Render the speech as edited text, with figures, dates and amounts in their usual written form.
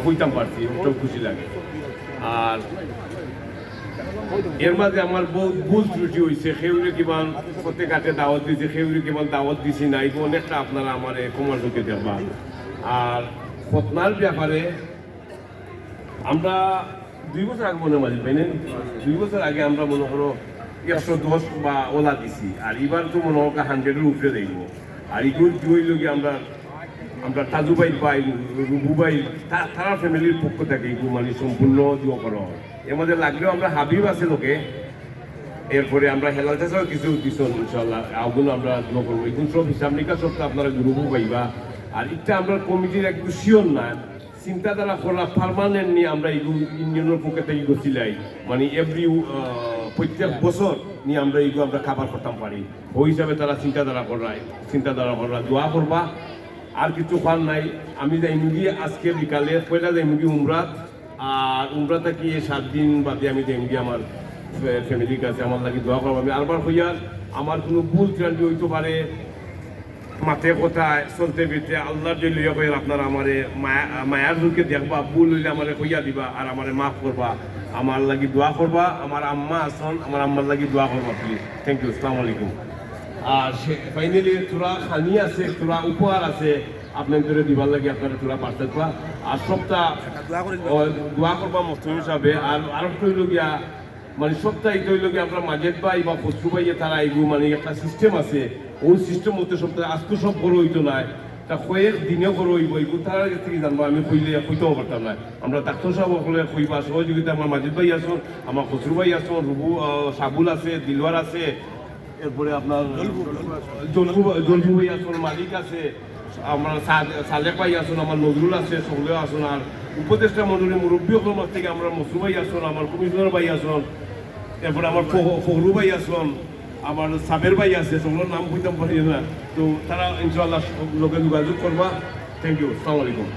হইতাম পারছি, ওটাও খুশি লাগে। আর এর মাঝে আমার বহুত ভুল ত্রুটি হয়েছে, সেউরে কিমান প্রত্যেক ঘাটে দাওয়াত দিয়েছে, সেউরে কিমান দাওয়াত দিছি না, এই অনেকটা আপনারা আমার ক্ষমার চোখে দেখবা। আর ফতনার ব্যাপারে আমরা 2 বছর আগে মনে মাঝে পাইনি, 2 বছর আগে আমরা মনে করো 110 বা ওলা দিছি, আর এবার তো মনে হোক 100-এর উপরে দেখব। আর এগুলো জয় লোক আমরা তাজুবাই পাই, রুবুবাই, তারা ফ্যামিলির পক্ষ থেকে এগুলো মানে সম্পূর্ণ দিও করা হয়। এর মধ্যে লাগলেও আমরা হাবিব আছে লোকে, এরপরে আমরা হেলাল চাষাও কিছু দিচ্ছ ইনশাল্লাহ, আগুন আমরা দোয়া করবো। এগুলো সব হিসাব নিকাশ সব আপনারা গ্রুপও পাইবা। আর এটা আমরা কমিটির একটু শিওর না, চিন্তাধারা করা পারমানেন্ট নিয়ে আমরা এগুলো ইউনিয়নের পক্ষে থেকে গছিলাই, মানে প্রত্যেক বছর নিয়ে আমরা এগুলো আমরা খাবার করতাম পারি। ওই হিসাবে তারা চিন্তাধারা করা দোয়া করবা। আর কিছু খান নাই, আমি যাইমু গিয়ে আজকে বিকালে পয়লা যাইমু গিয়ে উমরাত, আর উমরা থাকি 7 দিন বাদে আমি যাইমু গিয়ে আমার ফ্যামিলির কাছে, আমার লাগে দোয়া করবো। আমি আরবার হইয়ার আমার কোনো ভুল ত্রান্তি হইতে পারে, মাথে কোথায় চলতে ফিরতে আল্লাহর যে লইয়া কই আপনারা আমারে মায়ার রূপকে দেখবা, ভুল হইলে আমারে কইয়া দিবা, আর আমারে মাফ করবা, আমার লাগি দোয়া করবা। আমার আম্মা আসন, আমার আম্মার লাগি দোয়া করবা প্লিজ। থ্যাংক ইউ, আসসালামু আলাইকুম। আর ফাইনালি তোরা খানি আছে, তোরা উপহার আছে, আপনাদের দিবার লাগে আপনারা তোরা পার্সেল পা। আর সপ্তাহ দোয়া করবা মস্তুম হিসাবে। আর আরেকটা হইল গিয়া মানে সপ্তাহে হইল গিয়ে আমরা মাঝের ভাই বা ফসলু ভাইয়ে তারা এগুলো মানে একটা সিস্টেম আছে, ওই সিস্টেম মধ্যে সপ্তাহে আজকে সব বড় হইতো না, তা কয়েক দিনেও বড় হইব, এগুলো তারা কাছ থেকে জানবো। আমি কইতেও পারতাম না। আমরা ডাক্তার সাহেব সকলে কইবা সহযোগিতা, আমার মাজিদ ভাই আসুন, আমার ফসলু ভাই আসুন, রুবু সাবুল আছে, দিলওয়ার আছে, এরপরে আপনার জলবু ভাই আসুন, মালিক আছে, আমার সালেক ভাই আসুন, আমার নজরুল আছে, সকলেও আসুন। আর উপদেষ্টা মন্ডলী মুরব্বী সকলের থেকে আমরা মসরু ভাই আসুন, আমার কমিশনার ভাই আসুন, এরপরে আমার ফখরু ভাই আসুন, আমার সাবের ভাই আছে, সকলের নাম কইতাম পারি না। তো তারা ইনশাআল্লাহ লোকে যোগাযোগ করবা। থ্যাংক ইউ, আসসালামু আলাইকুম।